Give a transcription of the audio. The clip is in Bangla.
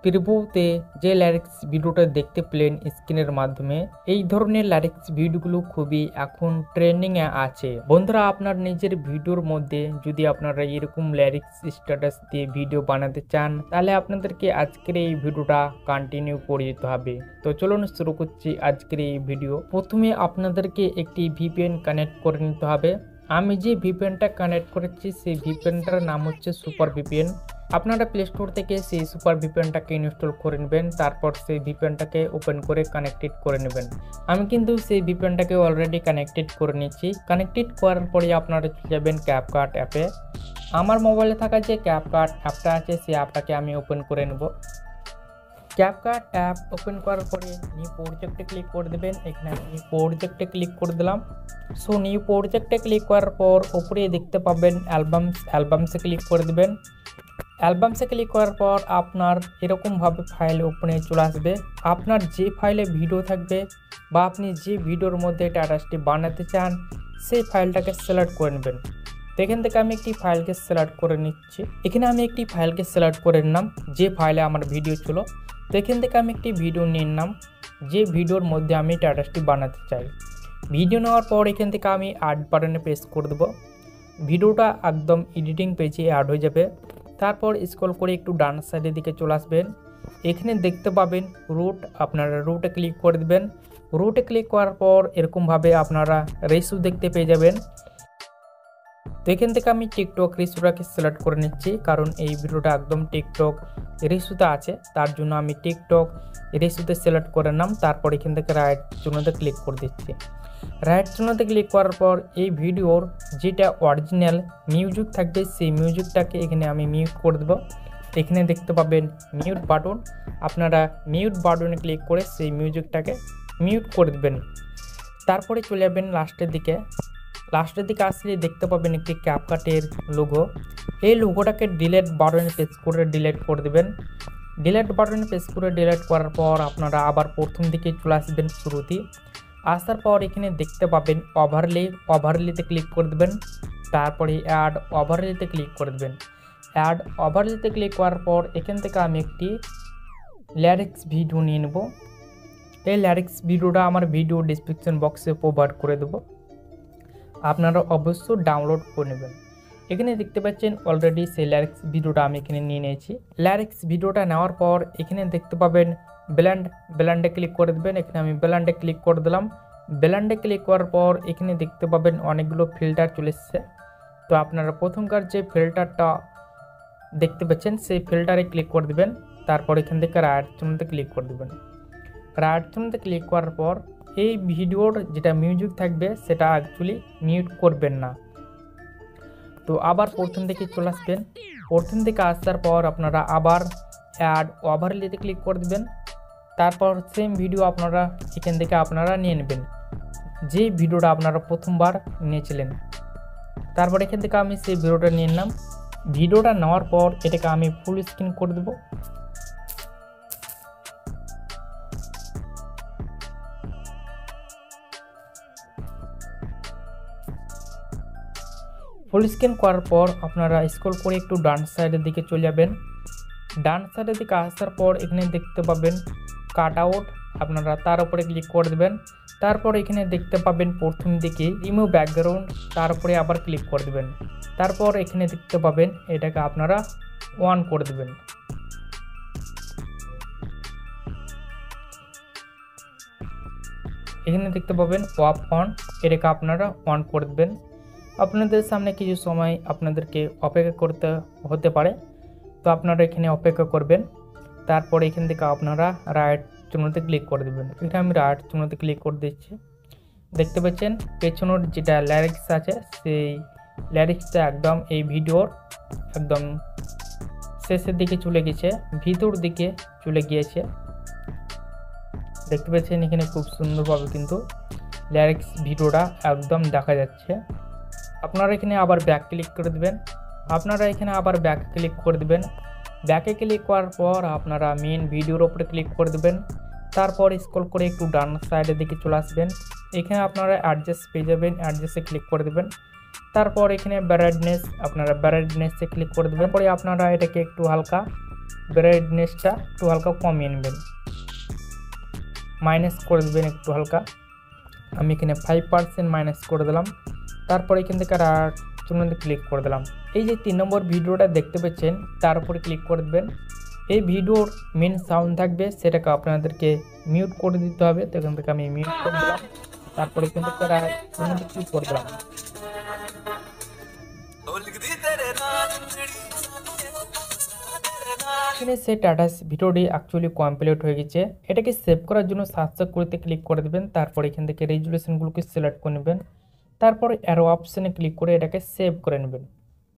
প্রিভিউতে যে লিরিক্স ভিডিওটা দেখতে পেলেন স্ক্রিনের মাধ্যমে, এই ধরনের লিরিক্স ভিডিওগুলো খুবই এখন ট্রেন্ডিংয়ে আছে। বন্ধুরা, আপনার নিজের ভিডিওর মধ্যে যদি আপনারা এরকম লিরিক্স স্ট্যাটাস দিয়ে ভিডিও বানাতে চান, তাহলে আপনাদেরকে আজকের এই ভিডিওটা কন্টিনিউ করে যেতে হবে। তো চলুন শুরু করছি আজকের এই ভিডিও। প্রথমে আপনাদেরকে একটি ভিপিএন কানেক্ট করে নিতে হবে। আমি যে ভিপিএনটা কানেক্ট করেছি সেই ভিপিএনটার নাম হচ্ছে সুপার ভিপিএন। আপনারা প্লে স্টোর থেকে সেই সুপার ভিপিএনটাকে ইনস্টল করে নেবেন, তারপর সেই ভিপিএনটাকে ওপেন করে কানেক্টেড করে নেবেন। আমি কিন্তু সেই ভিপিএনটাকে অলরেডি কানেক্টেড করে নিচ্ছি। কানেক্টেড করার পরে আপনারা চলে যাবেন ক্যাপকাট অ্যাপে। আমার মোবাইলে থাকা যে ক্যাপকাট অ্যাপটা আছে সেই অ্যাপটাকে আমি ওপেন করে নেব। ক্যাপকাট অ্যাপ ওপেন করার পরে নিউ প্রজেক্টে ক্লিক করে দেবেন। এখানে নিউ প্রজেক্টে ক্লিক করে দিলাম। সো নিউ প্রজেক্টে ক্লিক করার পর উপরে দেখতে পাবেন অ্যালবামসে ক্লিক করে দেবেন। অ্যালবামসে ক্লিক করার পর আপনার এরকমভাবে ফাইল ওপেনে চলে আসবে। আপনার যে ফাইলে ভিডিও থাকবে বা আপনি যে ভিডিওর মধ্যে স্ট্যাটাসটি বানাতে চান সেই ফাইলটাকে সিলেক্ট করে নেবেন। তো এখান থেকে আমি একটি ফাইলকে সিলেক্ট করে নিচ্ছি। এখানে আমি একটি ফাইলকে সিলেক্ট করে নিলাম যে ফাইলে আমার ভিডিও ছিল। তো এখান থেকে আমি একটি ভিডিও নিয়ে নিলাম যে ভিডিওর মধ্যে আমি স্ট্যাটাসটি বানাতে চাই। ভিডিও নেওয়ার পর এখান থেকে আমি অ্যাড বাটনে প্রেস করে দেবো। ভিডিওটা একদম এডিটিং পেজে অ্যাড হয়ে যাবে। তারপর স্ক্রল করে একটু ডান সাইডের দিকে চলে আসবেন। এখানে দেখতে পাবেন রুট, আপনারা রুটে ক্লিক করে দেবেন। রুটে ক্লিক করার পর এরকমভাবে আপনারা রেশিও দেখতে পেয়ে যাবেন। তো এখান থেকে আমি টিকটক রেশিওটাকে সিলেক্ট করে নিচ্ছি, কারণ এই ভিডিওটা একদম টিকটক রেশিওতে আছে, তার জন্য আমি টিকটক রেশিওতে সিলেক্ট করে নিলাম। তারপর এখান থেকে রাইট চিহ্নতে ক্লিক করে দিচ্ছি। রাইট চিহ্নতে ক্লিক করার পর এই ভিডিওর যেটা অরিজিনাল মিউজিক থাকবে সেই মিউজিকটাকে এখানে আমি মিউট করে দেবো। এখানে দেখতে পাবেন মিউট বাটন, আপনারা মিউট বাটনে ক্লিক করে সেই মিউজিকটাকে মিউট করে দেবেন। তারপরে চলে যাবেন লাস্টের দিকে আসলে দেখতে পাবেন একটি ক্যাপকাটের লোগো। এই লোগোটাকে ডিলিট বাটনে প্রেস করে ডিলিট করে দেবেন। ডিলিট বাটনে প্রেস করে ডিলিট করার পর আপনারা আবার প্রথম দিকে চলে আসবেন শুরুতে। আসার পর এখানে দেখতে পাবেন ওভারলেতে ক্লিক করে দেবেন। তারপরে অ্যাড ওভারলেতে ক্লিক করে দেবেন। অ্যাড ওভারলেতে ক্লিক করার পর এখান থেকে আমি একটি লিরিক্স ভিডিও নিয়ে নেব। এই লিরিক্স ভিডিওটা আমার ভিডিও ডিসক্রিপশন বক্সে প্রোভাইড করে দেবো, আপনারা অবশ্যই ডাউনলোড করে নেবেন। এখানে দেখতে পাচ্ছেন অলরেডি সেই লিরিক্স ভিডিওটা আমি এখানে নিয়ে নিয়েছি। লিরিক্স ভিডিওটা নেওয়ার পর এখানে দেখতে পাবেন ব্লেন্ডে ক্লিক করে দেবেন। এখানে আমি ব্লেন্ডে ক্লিক করে দিলাম। ব্লেন্ডে ক্লিক করার পর এখানে দেখতে পাবেন অনেকগুলো ফিল্টার চলে এসছে। তো আপনারা প্রথমকার যে ফিল্টারটা দেখতে পাচ্ছেন সেই ফিল্টারে ক্লিক করে দেবেন। তারপর এখান থেকে রাইট চিহ্নতে ক্লিক করে দেবেন। রাইট চিহ্নতে ক্লিক করার পর এই ভিডিওর যেটা মিউজিক থাকবে সেটা অ্যাকচুয়ালি মিউট করবেন না। তো আবার প্রথম থেকে চলে আসবেন। প্রথম থেকে আসার পর আপনারা আবার অ্যাড ওভারলেতে ক্লিক করে দেবেন। তারপর সেম ভিডিও আপনারা এখান থেকে আপনারা নিয়ে নেবেন যে ভিডিওটা আপনারা প্রথমবার নিয়েছিলেন। তারপর এখান থেকে আমি সেই ভিডিওটা নিয়ে নিলাম। ভিডিওটা নেওয়ার পর এটাকে আমি ফুল স্ক্রিন করে দেবো। ফুল স্ক্রিন করার পর আপনারা স্ক্রল করে একটু ডান সাইডের দিকে চলে যাবেন। ডান সাইডের দিকে আসার পর এখানে দেখতে পাবেন কাট আউট, আপনারা তার উপরে ক্লিক করে দেবেন। তারপর এখানে দেখতে পাবেন প্রথম দিকে রিমুভ ব্যাকগ্রাউন্ড, তার উপরে আবার ক্লিক করে দেবেন। তারপর এখানে দেখতে পাবেন এটাকে আপনারা অন করে দেবেন। এখানে দেখতে পাবেন অফ অন, এটাকে আপনারা অন করে দেবেন। আপনাদের সামনে কিছু সময় আপনাদেরকে অপেক্ষা করতে হতে পারে, তো আপনারা এখানে অপেক্ষা করবেন। তারপর এখান থেকে আপনারা রাইট চিহ্নতে ক্লিক করে দেবেন। এখানে আমি রাইট চিহ্নতে ক্লিক করে দিচ্ছি। দেখতে পাচ্ছেন পেছনের যেটা লিরিক্স আছে সেই লিরিক্সটা একদম এই ভিডিওর একদম শেষের দিকে চলে গেছে, ভিতর দিকে চলে গিয়েছে। দেখতে পাচ্ছেন এখানে খুব সুন্দরভাবে কিন্তু লিরিক্স ভিডিওটা একদম দেখা যাচ্ছে। আপনারা এখানে আবার ব্যাক ক্লিক করে দেবেন। ব্যাকে ক্লিক করার পর আপনারা মেন ভিডিওর উপরে ক্লিক করে দেবেন। তারপর স্ক্রল করে একটু ডান সাইডের দিকে চলে আসবেন। এখানে আপনারা অ্যাডজাস্ট পেয়ে যাবেন, অ্যাডজাস্টে ক্লিক করে দেবেন। তারপর এখানে ব্রাইটনেসে ক্লিক করে দেবেন। পরে আপনারা এটাকে একটু হালকা ব্রাইটনেসটা একটু হালকা কমিয়ে নেবেন, মাইনাস করে দেবেন একটু হালকা। আমি এখানে 5% মাইনাস করে দিলাম। তারপর এখান থেকে আর ক্লিক করে দিলাম। এই যে 3 নম্বর ভিডিওটা দেখতে পাচ্ছেন তার উপরে ক্লিক করে দেবেন। এই ভিডিওর মেন সাউন্ড থাকবে, সেটাকে আপনাদেরকে মিউট করে দিতে হবে। তো এখান থেকে আমি মিউট করে দিলাম। তারপরে এখান থেকে ক্লিক করে দিলাম। এখানে সেই টাটাস ভিডিওটি অ্যাকচুয়ালি কমপ্লিট হয়ে গেছে। এটাকে সেভ করার জন্য সাবস্ক্রাইব করতে ক্লিক করে দেবেন। তারপর এখান থেকে রেজুলেশনগুলোকে সিলেক্ট করে নেবেন। তারপর অ্যারো অপশানে ক্লিক করে এটাকে সেভ করে নেবেন।